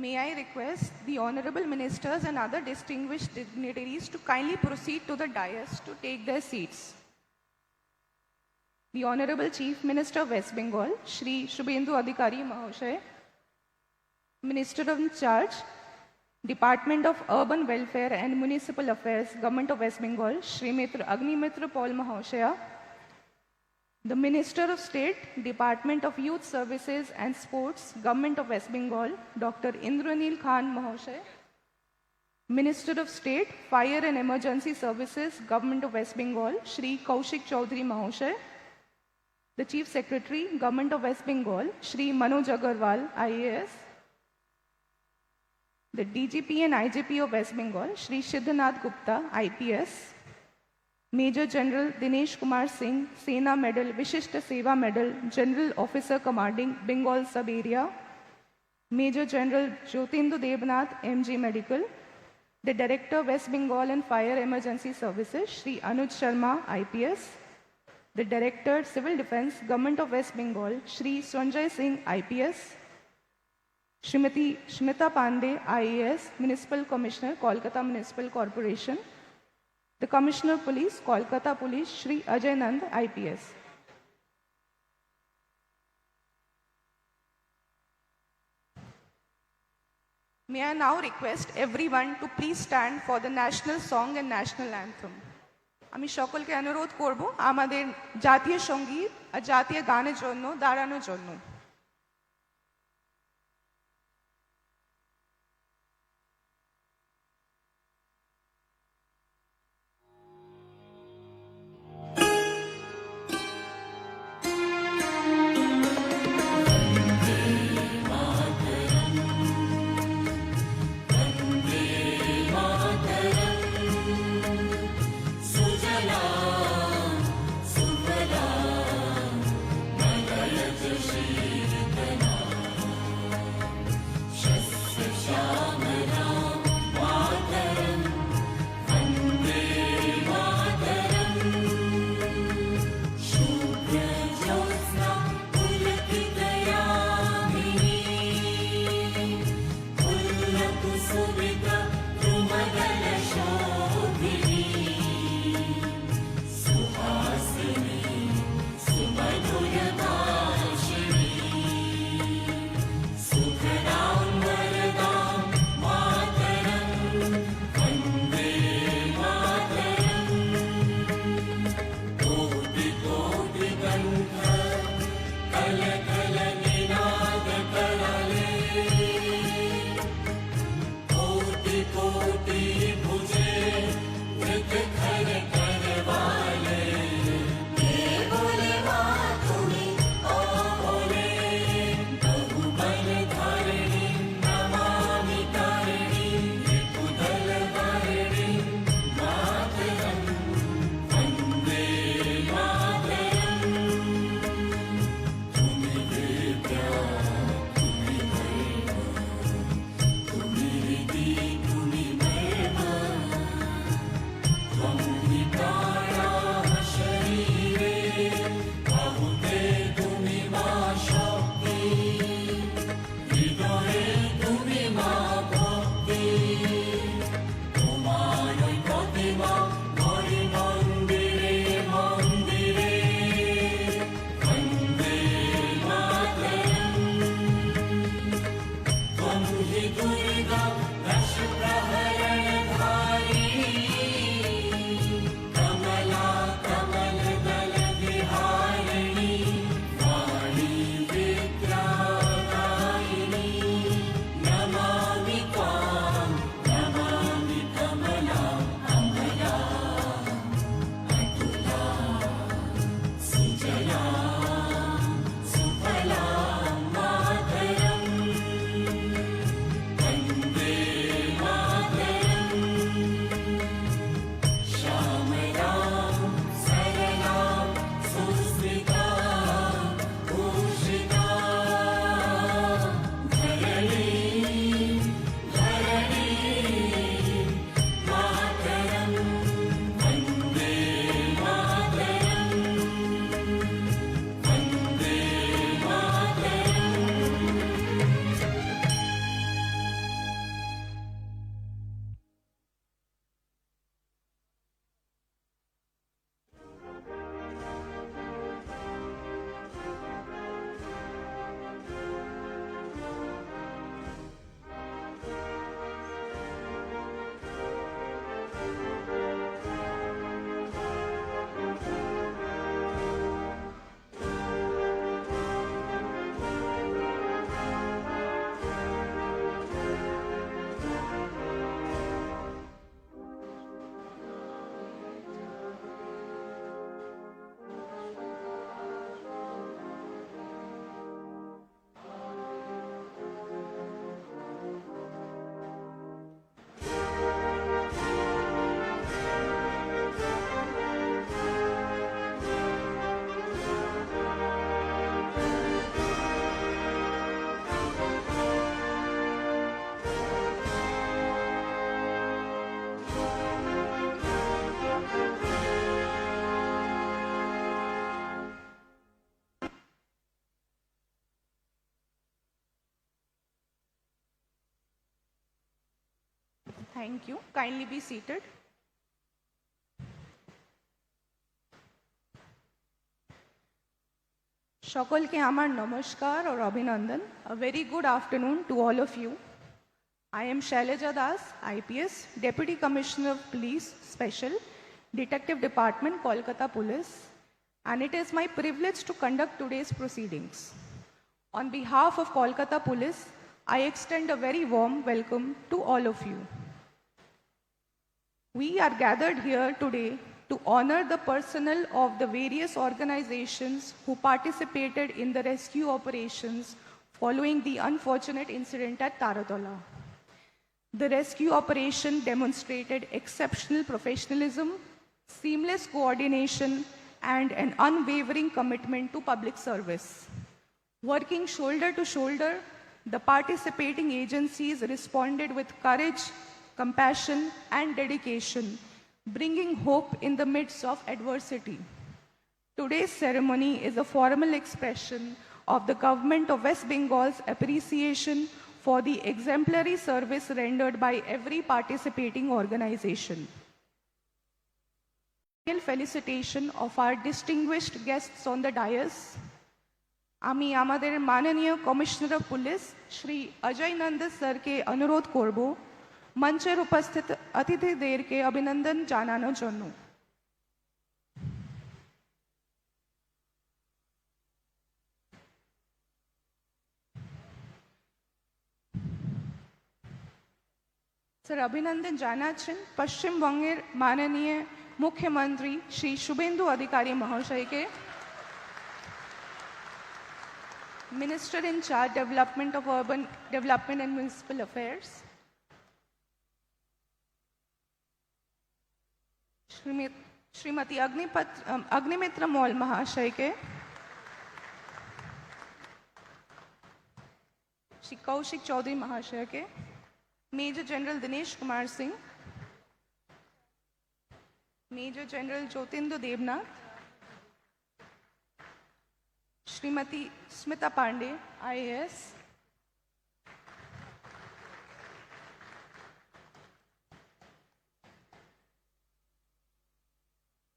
May I request the honorable ministers and other distinguished dignitaries to kindly proceed to the dais to take their seats. The Honorable Chief Minister of West Bengal, Shri Shubhendu Adhikari Mahoshay, Minister in charge, Department of Urban Welfare and Municipal Affairs, Government of West Bengal, Shri Agnimitra Paul Mahoshaya, the Minister of State, Department of Youth Services and Sports, Government of West Bengal, Dr. Indranil Khan Mahoshay, Minister of State, Fire and Emergency Services, Government of West Bengal, Shri Kaushik Chaudhary Mahoshay, the Chief Secretary, Government of West Bengal, Shri Manoj Agarwal, IAS, the DGP and IGP of West Bengal, Shri Siddhanath Gupta, IPS, Major General Dinesh Kumar Singh, Sena Medal, Vishishta Seva Medal, General Officer Commanding Bengal Sub-Area, Major General Jyotindu Devnath, MG Medical, the Director West Bengal and Fire Emergency Services, Shri Anuj Sharma, IPS, the Director Civil Defence, Government of West Bengal, Shri Sanjay Singh, IPS, Srimati Shmita Pandey, IAS, Municipal Commissioner, Kolkata Municipal Corporation, the Commissioner of Police, Kolkata Police, Shri Ajay Nand, IPS. May I now request everyone to please stand for the national song and national anthem. আমি সকলকে অনুরোধ করব আমাদের জাতীয় সঙ্গীত আর জাতীয় গানের জন্য দাঁড়ানোর জন্য। She Thank you. Kindly be seated. সকলকে আমার নমস্কার or অভিনন্দন. A very good afternoon to all of you. I am Shailaja Das, IPS, Deputy Commissioner of Police, Special, Detective Department, Kolkata Police, and it is my privilege to conduct today's proceedings. On behalf of Kolkata Police, I extend a very warm welcome to all of you. We are gathered here today to honor the personnel of the various organizations who participated in the rescue operations following the unfortunate incident at Taratola. The rescue operation demonstrated exceptional professionalism, seamless coordination, and an unwavering commitment to public service. Working shoulder to shoulder, the participating agencies responded with courage, compassion, and dedication, bringing hope in the midst of adversity. Today's ceremony is a formal expression of the Government of West Bengal's appreciation for the exemplary service rendered by every participating organization. Felicitation of our distinguished guests on the dais. আমি আমাদের মাননীয় commissioner of police Shri Ajay Nanda স্যারকে অনুরোধ করব মঞ্চের উপস্থিত অতিথিদেরকে অভিনন্দন জানানোর জন্য। স্যার অভিনন্দন জানাচ্ছেন পশ্চিমবঙ্গের মাননীয় মুখ্যমন্ত্রী শ্রী শুভেন্দু অধিকারী মহাশয়কে, Minister in charge Development of Urban Development and Municipal Affairs, Shrimati Agnimitra मौल महाशय के, श्री कौशिक चौधरी महाशय के, major general Dinesh Kumar Singh, major general Jyotindu Debnath, Shrimati Smita Pande IAS,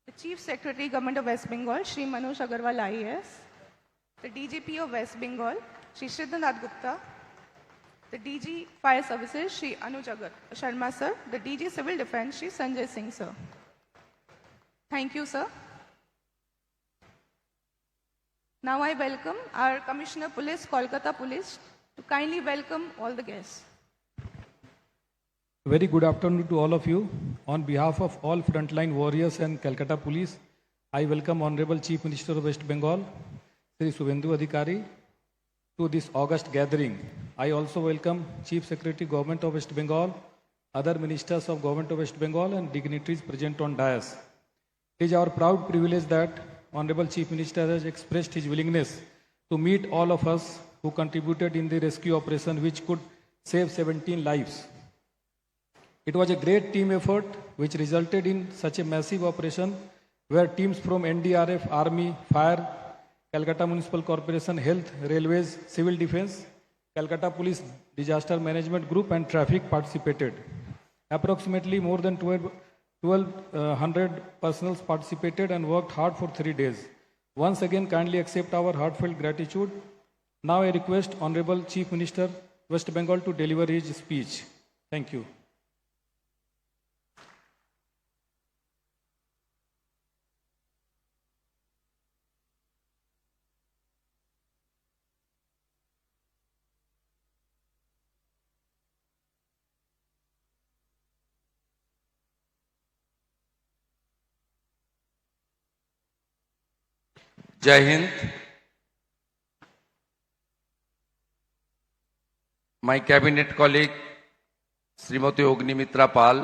the Chief Secretary Government of West Bengal Shri Manoj Agarwal IAS, the DGP of West Bengal Shri Siddhanath Gupta, the DG Fire Services Shri Anuj Sharma sir, the DG Civil Defence Shri Sanjay Singh sir. Thank you sir. Now I welcome our Commissioner Police, Kolkata Police, to kindly welcome all the guests. Very good afternoon to all of you. On behalf of all frontline warriors and Calcutta Police, I welcome Honorable Chief Minister of West Bengal, Sri Subhendu Adhikari, to this August gathering. I also welcome Chief Secretary Government of West Bengal, other ministers of Government of West Bengal and dignitaries present on dais. It is our proud privilege that Honorable Chief Minister has expressed his willingness to meet all of us who contributed in the rescue operation which could save 17 lives. It was a great team effort which resulted in such a massive operation where teams from NDRF, Army, Fire, Calcutta Municipal Corporation, Health, Railways, Civil Defence, Calcutta Police Disaster Management Group and Traffic participated. Approximately more than 1,200 personnel participated and worked hard for 3 days. Once again, kindly accept our heartfelt gratitude. Now I request Honorable Chief Minister, West Bengal to deliver his speech. Thank you. जय Hind. My cabinet colleague Srimati Ognimitra Pal,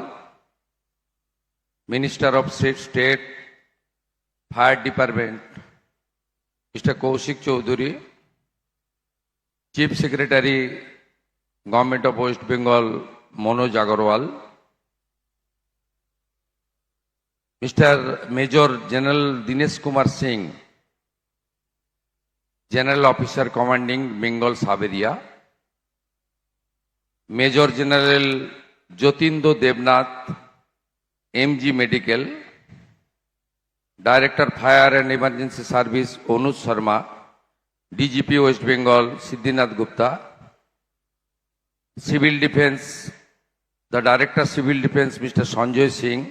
Minister of State, Fire Department, Mr. Kaushik Chaudhary, Chief Secretary, Government of West Bengal, Manoj Agarwal, Mr. Major General Dinesh Kumar Singh, General Officer Commanding Bengal Sub Area, Major General Jyotindo Debnath, MG medical, director fire and emergency service Anuj Sharma, DGP west Bengal Siddhinath Gupta, civil defence the director civil defence mister Sanjay Singh,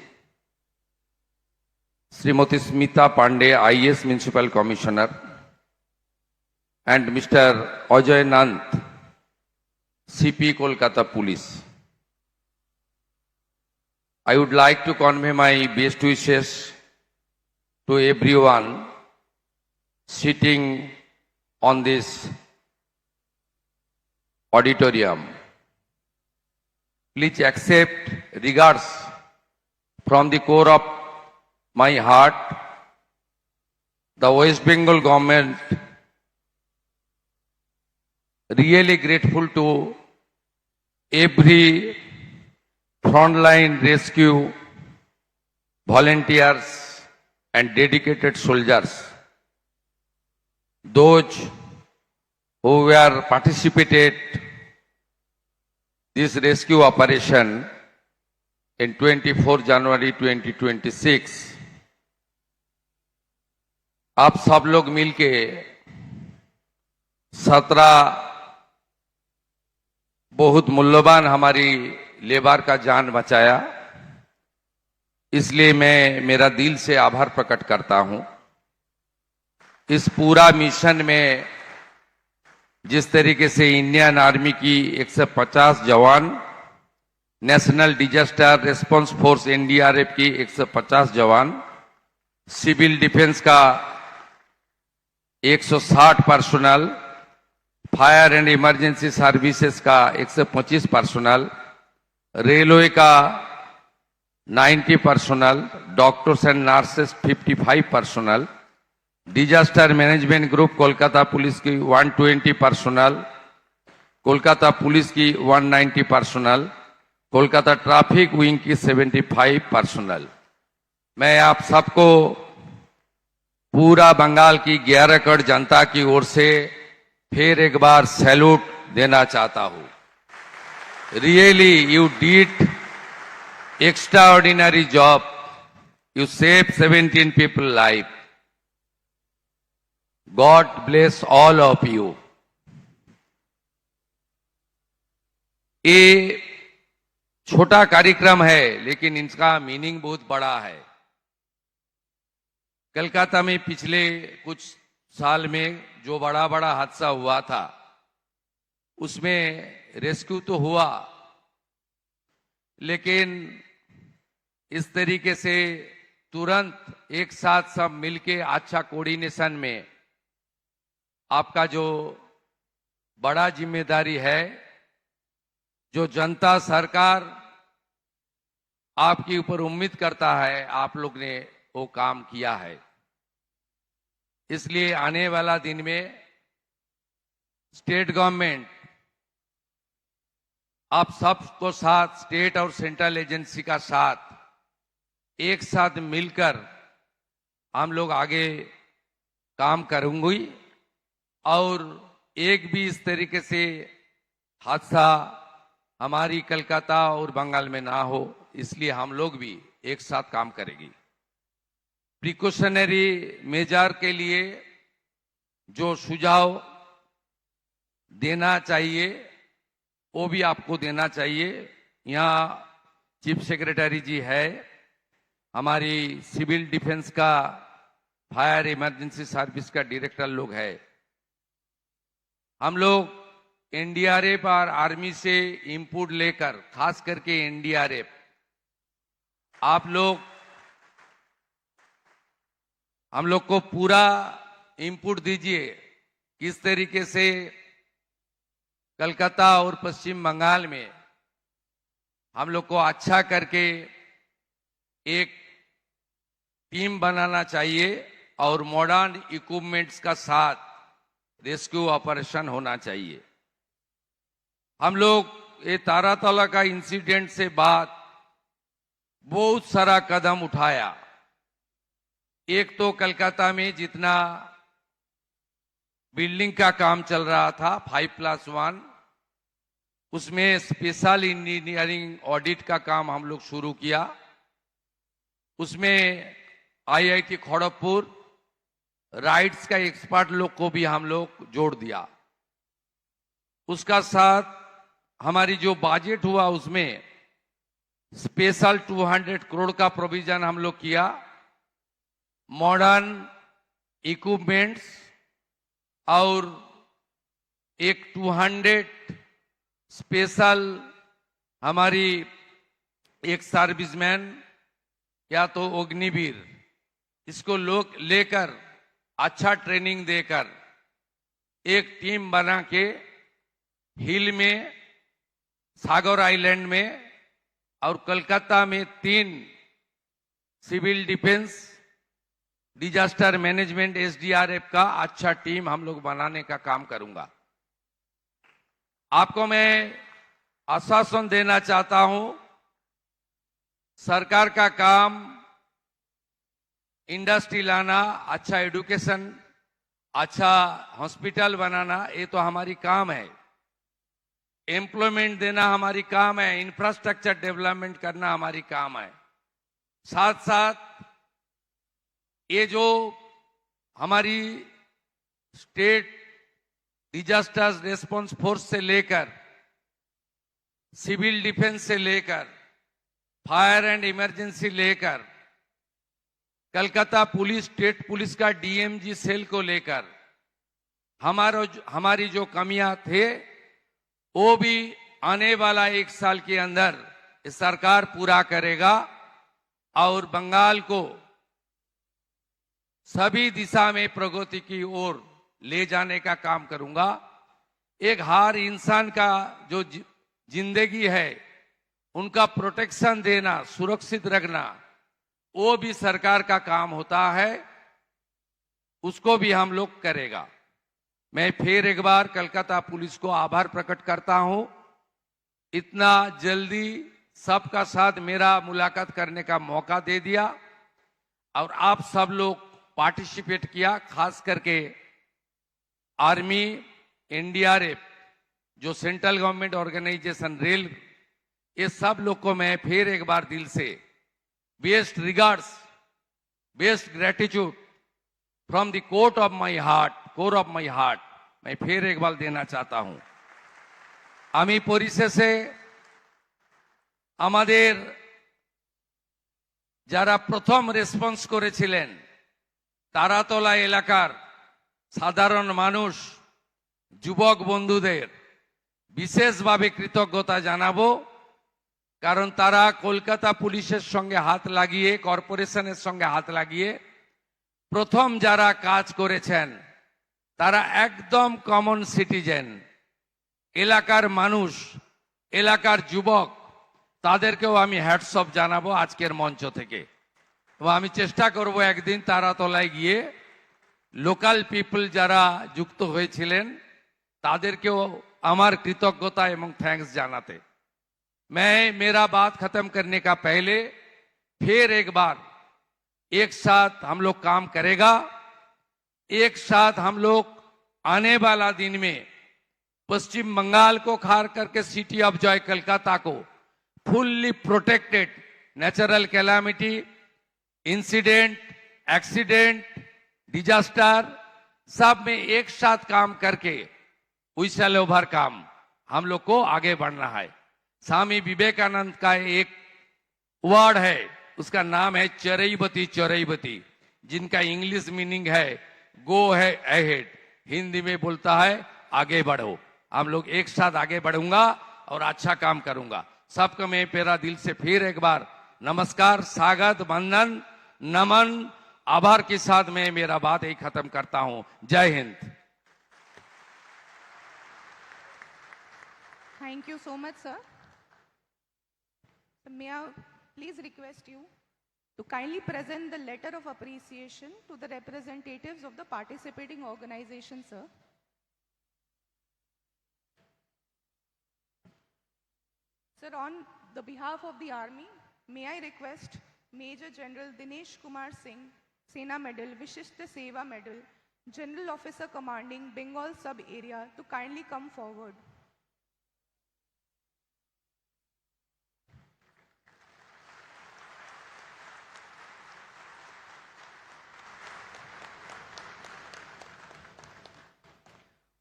Shrimati Smita Pande IAS municipal commissioner, and Mr. Ajay Nant, CP Kolkata Police. I would like to convey my best wishes to everyone sitting on this auditorium. Please accept regards from the core of my heart. The West Bengal government really grateful to every frontline rescue volunteers and dedicated soldiers, those who were participated this rescue operation in 24 January 2026. आप सब लोग मिलके 17 बहुत मूल्यवान हमारी labour का जान बचाया, इसलिए मैं मेरा दिल से आभार प्रकट करता हूं। इस पूरा मिशन में जिस तरीके से इंडियन आर्मी की 150 जवान, national disaster response force NDRF की 150 जवान, सिविल डिफेंस का 160 personal, fire and emergency services का 125 पर्सनल, रेलवे का 90 personal, doctors and nurses 55 personal, disaster management group Kolkata police की 120 पर्सनल, कोलकाता पुलिस की 190 पर्सनल, कोलकाता ट्रैफिक विंग की 75 पर्सनल। मैं आप सबको पूरा बंगाल की 11 करोड़ जनता की ओर से फिर एक बार सैल्यूट देना चाहता हूं। Really you did extraordinary job, you save 17 people life. God bless all of you. ये छोटा कार्यक्रम है लेकिन इसका मीनिंग बहुत बड़ा है। कलकत्ता में पिछले कुछ साल में जो बड़ा बड़ा हादसा हुआ था उसमें रेस्क्यू तो हुआ, लेकिन इस तरीके से तुरंत एक साथ सब मिलके अच्छा कोऑर्डिनेशन में आपका जो बड़ा जिम्मेदारी है, जो जनता सरकार आपके ऊपर उम्मीद करता है, आप लोग ने वो काम किया है। इसलिए आने वाला दिन में स्टेट गवर्नमेंट आप सबको साथ, स्टेट और सेंट्रल एजेंसी का साथ एक साथ मिलकर हम लोग आगे काम करेंगे और एक भी इस तरीके से हादसा हमारी कलकत्ता और बंगाल में ना हो, इसलिए हम लोग भी एक साथ काम करेंगे। प्रिकॉशनरी मेजर के लिए जो सुझाव देना चाहिए वो भी आपको देना चाहिए। यहाँ चीफ सेक्रेटरी जी है, हमारी सिविल डिफेंस का, फायर इमरजेंसी सर्विस का डायरेक्टर लोग है। हम लोग NDRF और आर्मी से इनपुट लेकर, खास करके NDRF, आप लोग हम लोग को पूरा इनपुट दीजिए किस तरीके से कलकत्ता और पश्चिम बंगाल में हम लोग को अच्छा करके एक टीम बनाना चाहिए और मॉडर्न इक्विपमेंट्स का साथ रेस्क्यू ऑपरेशन होना चाहिए। हम लोग ये तारातला का इंसिडेंट से बाद बहुत सारा कदम उठाया। एक तो कलकत्ता में जितना बिल्डिंग का काम चल रहा था 5+1, उसमें स्पेशल इंजीनियरिंग ऑडिट का काम हम लोग शुरू किया। उसमें आईआईटी खड़गपुर राइट्स का एक्सपर्ट लोग को भी हम लोग जोड़ दिया। उसका साथ हमारी जो बजट हुआ उसमें स्पेशल 200 करोड़ का प्रोविजन हम लोग किया। मॉडर्न इक्विपमेंट्स और एक 200 स्पेशल हमारी एक सर्विसमैन या तो अग्निवीर, इसको लोग लेकर अच्छा ट्रेनिंग देकर एक टीम बना के हिल में, सागर आइलैंड में और कलकत्ता में 3 civil defence disaster management SDRF का अच्छा टीम हम लोग बनाने का काम करूंगा। आपको मैं आश्वासन देना चाहता हूं, सरकार का काम इंडस्ट्री लाना, अच्छा एजुकेशन, अच्छा हॉस्पिटल बनाना, ये तो हमारी काम है। एम्प्लॉयमेंट देना हमारी काम है। इंफ्रास्ट्रक्चर डेवलपमेंट करना हमारी काम है। साथ साथ ये जो हमारी स्टेट डिजास्टर रेस्पॉन्स फोर्स से लेकर सिविल डिफेंस से लेकर फायर एंड इमरजेंसी लेकर कलकत्ता पुलिस, स्टेट पुलिस का डीएमजी सेल को लेकर हमारी जो कमियां थे वो भी आने वाला 1 साल के अंदर सरकार पूरा करेगा और बंगाल को सभी दिशा में प्रगति की ओर ले जाने का काम करूंगा। एक हर इंसान का जो जिंदगी है उनका प्रोटेक्शन देना, सुरक्षित रखना, वो भी सरकार का काम होता है, उसको भी हम लोग करेगा। मैं फिर एक बार कलकत्ता पुलिस को आभार प्रकट करता हूं, इतना जल्दी सबका साथ मेरा मुलाकात करने का मौका दे दिया और आप सब लोग पार्टिसिपेट किया। खास करके आर्मी, एनडीआरएफ, जो सेंट्रल गवर्नमेंट ऑर्गेनाइजेशन, रेल, ये सब लोग को मैं फिर एक बार दिल से best regards, best gratitude from the core of my heart मैं फिर एक बार देना चाहता हूं। আমি পরিশেষে আমাদের যারা প্রথম রেসপন্স করেছিলেন তারাতলা এলাকার সাধারণ মানুষ, যুবক বন্ধুদের বিশেষভাবে কৃতজ্ঞতা জানাবো, কারণ তারা কলকাতা পুলিশের সঙ্গে হাত লাগিয়ে, কর্পোরেশনের সঙ্গে হাত লাগিয়ে প্রথম যারা কাজ করেছেন তারা একদম কমন সিটিজেন, এলাকার মানুষ, এলাকার যুবক, তাদেরকেও আমি হ্যাটস অফ জানাবো আজকের মঞ্চ থেকে। তো আমি চেষ্টা করব একদিন তারাতলায় গিয়ে লোকাল পিপল যারা যুক্ত হয়েছিলেন তাদেরকেও আমার কৃতজ্ঞতা এবং থ্যাঙ্কস জানাতে। मैं मेरा बात खत्म करने का पहले फिर एक बार एक साथ हम लोग काम करेगा, एक साथ हम लोग आने वाला दिन में पश्चिम बंगाल को खार करके सिटी ऑफ जॉय कलकत्ता को fully protected, natural calamity, incident, accident, disaster सब में एक साथ काम करके वी शैल ओवरकम, हम लोग को आगे बढ़ना है। स्वामी विवेकानंद का एक वर्ड है, उसका नाम है चरैवती चरैवती, जिनका इंग्लिश मीनिंग है गो है अहेड, हिंदी में बोलता है आगे बढ़ो। हम लोग एक साथ आगे बढ़ूंगा और अच्छा काम करूंगा। सबको मैं मेरा दिल से फिर एक बार नमस्कार, स्वागत, वंदन, नमन, आभार के साथ मैं मेरा बात यही खत्म करता हूं। जय Hind. Thank you so much, sir. May I please request you to kindly present the letter of appreciation to the representatives of the participating organization, sir. Sir, on the behalf of the Army, may I request Major General Dinesh Kumar Singh, Sena Medal, Vishishta Seva Medal, General Officer Commanding Bengal Sub Area, to kindly come forward.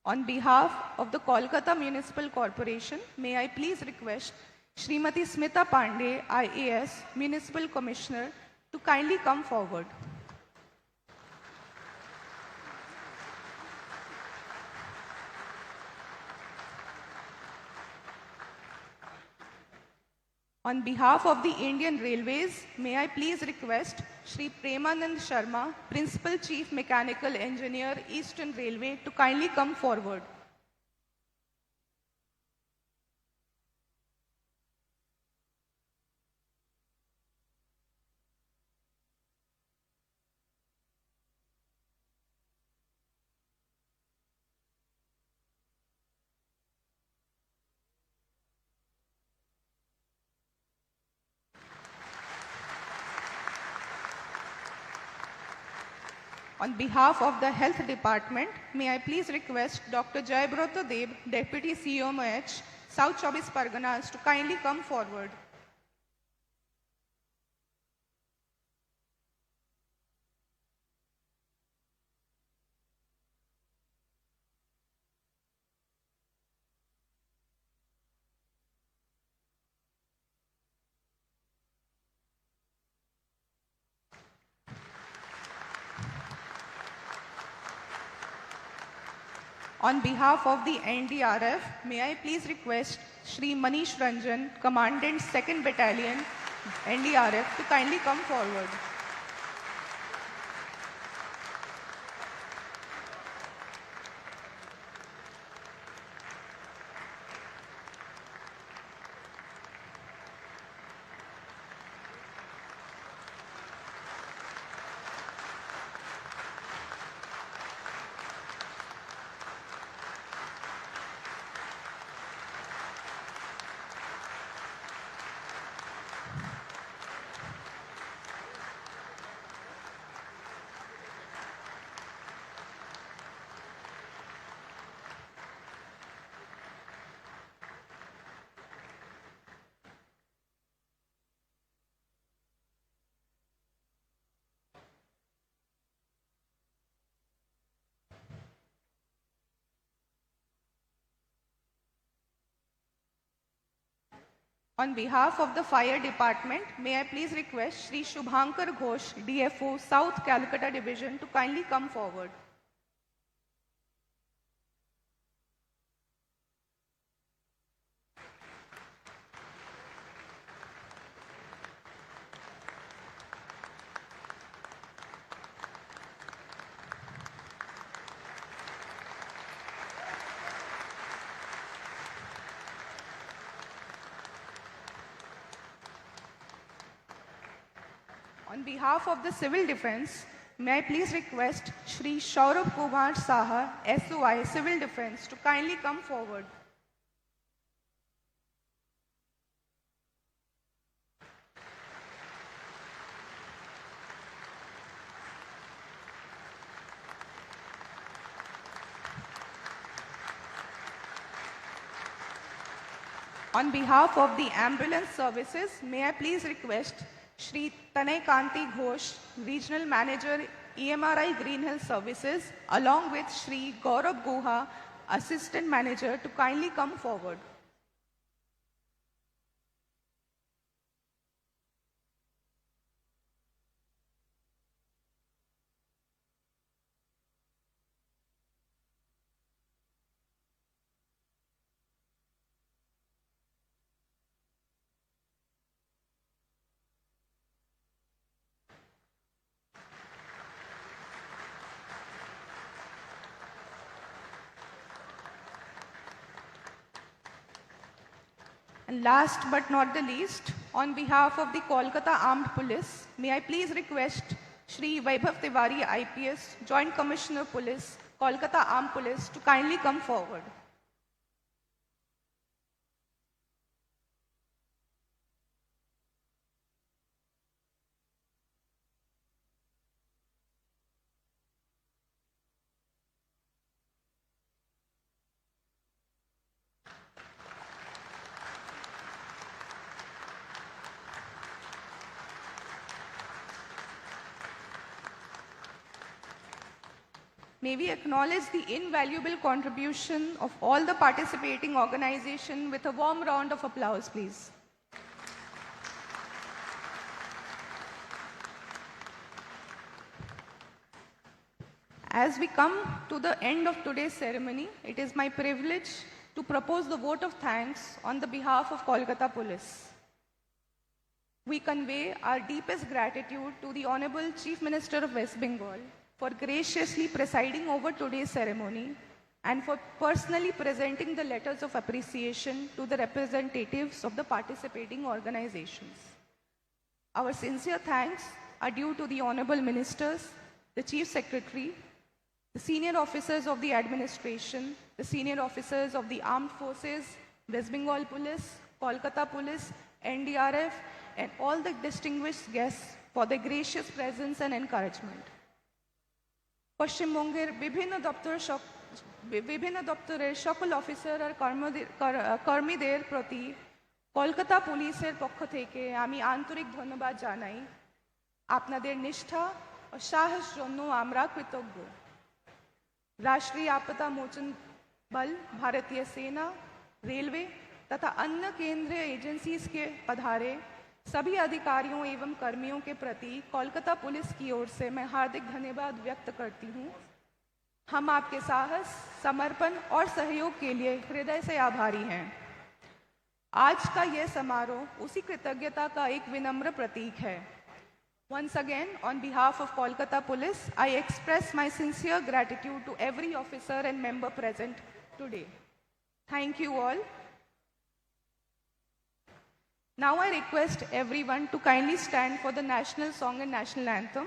On behalf of the Kolkata Municipal Corporation, may I please request Srimati Smita Pandey, IAS, Municipal Commissioner, to kindly come forward. On behalf of the Indian Railways, may I please request Shri Premanand Sharma, Principal Chief Mechanical Engineer, Eastern Railway, to kindly come forward. On behalf of the Health Department, may I please request Dr. Jayabroto Deb, Deputy CMOH, South Chobis Parganas, to kindly come forward. On behalf of the NDRF, may I please request Shri Manish Ranjan, Commandant 2nd Battalion, NDRF, to kindly come forward. On behalf of the Fire Department, may I please request Shri Shubhankar Ghosh, DFO, South Calcutta Division, to kindly come forward. On behalf of the Civil Defense, may I please request Shri Shaurabh Kumar Saha, SOI, Civil Defense, to kindly come forward. On behalf of the Ambulance Services, may I please request Shri Tanay Kanti Ghosh, Regional Manager, EMRI Green Hill Services, along with Shri Gaurav Guha, Assistant Manager, to kindly come forward. And last but not the least, on behalf of the Kolkata Armed Police, may I please request Shri Vaibhav Tiwari, IPS, Joint Commissioner Police, Kolkata Armed Police, to kindly come forward. May we acknowledge the invaluable contribution of all the participating organizations with a warm round of applause, please. As we come to the end of today's ceremony, it is my privilege to propose the vote of thanks on the behalf of Kolkata Police. We convey our deepest gratitude to the Honorable Chief Minister of West Bengal for graciously presiding over today's ceremony and for personally presenting the letters of appreciation to the representatives of the participating organizations. Our sincere thanks are due to the Honorable Ministers, the Chief Secretary, the senior officers of the administration, the senior officers of the armed forces, West Bengal Police, Kolkata Police, NDRF, and all the distinguished guests for their gracious presence and encouragement. পশ্চিমবঙ্গের বিভিন্ন দপ্তরের সকল officer আর কর্মীদের প্রতি কলকাতা পুলিশের পক্ষ থেকে আমি আন্তরিক ধন্যবাদ জানাই। আপনাদের নিষ্ঠা ও সাহস জন্য আমরা কৃতজ্ঞ। राष्ट्रीय आपदा मोचन बल, भारतीय सेना, रेलवे तथा अन्य केंद्रीय एजेंसीज के पधारे सभी अधिकारियों एवं कर्मियों के प्रति कोलकाता पुलिस की ओर से मैं हार्दिक धन्यवाद व्यक्त करती हूँ। हम आपके साहस, समर्पण और सहयोग के लिए हृदय से आभारी हैं। आज का यह समारोह उसी कृतज्ञता का एक विनम्र प्रतीक है। Once again, on behalf of Kolkata Police, I express my sincere gratitude to every officer and member present today. Thank you all. Now I request everyone to kindly stand for the national song and national anthem.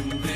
Vande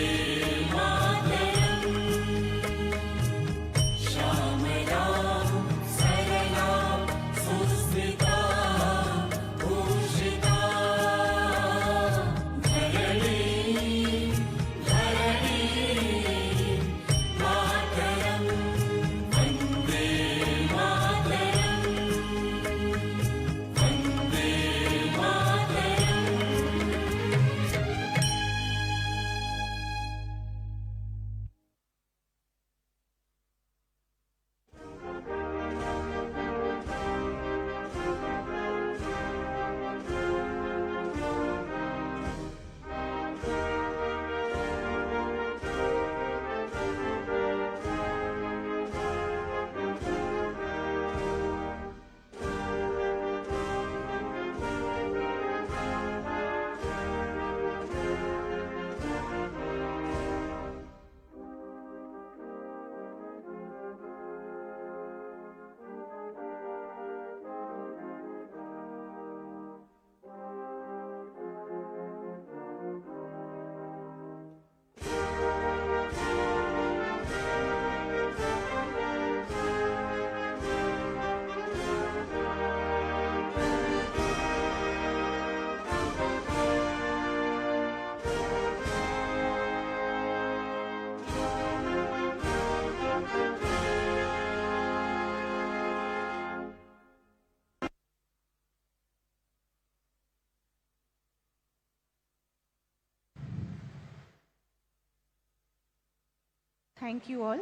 Thank you all.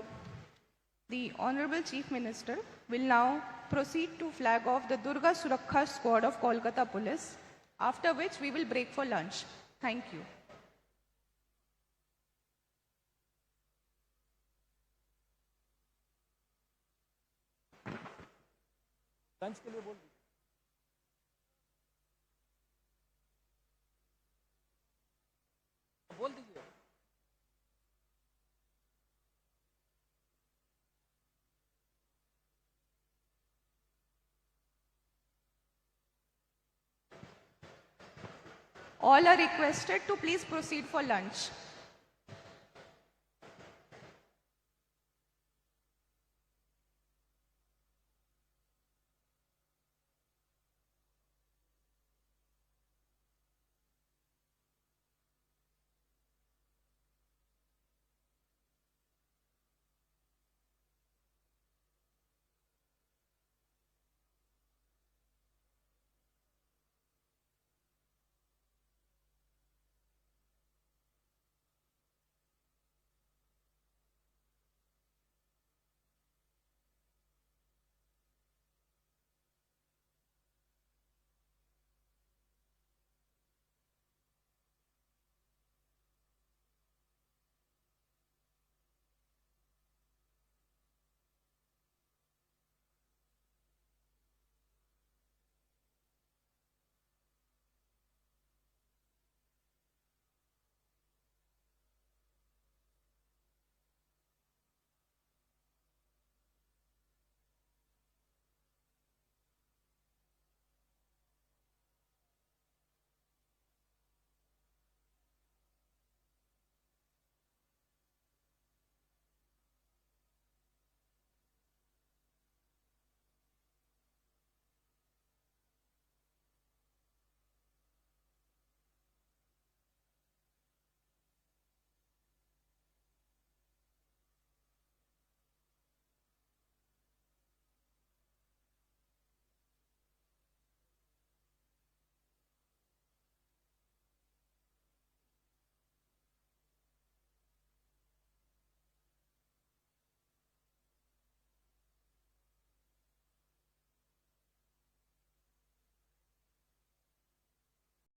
The Honorable Chief Minister will now proceed to flag off the Durga Surakha Squad of Kolkata Police, after which we will break for lunch. Thank you. Lunch के लिए बोल दीजिए All are requested to please proceed for lunch.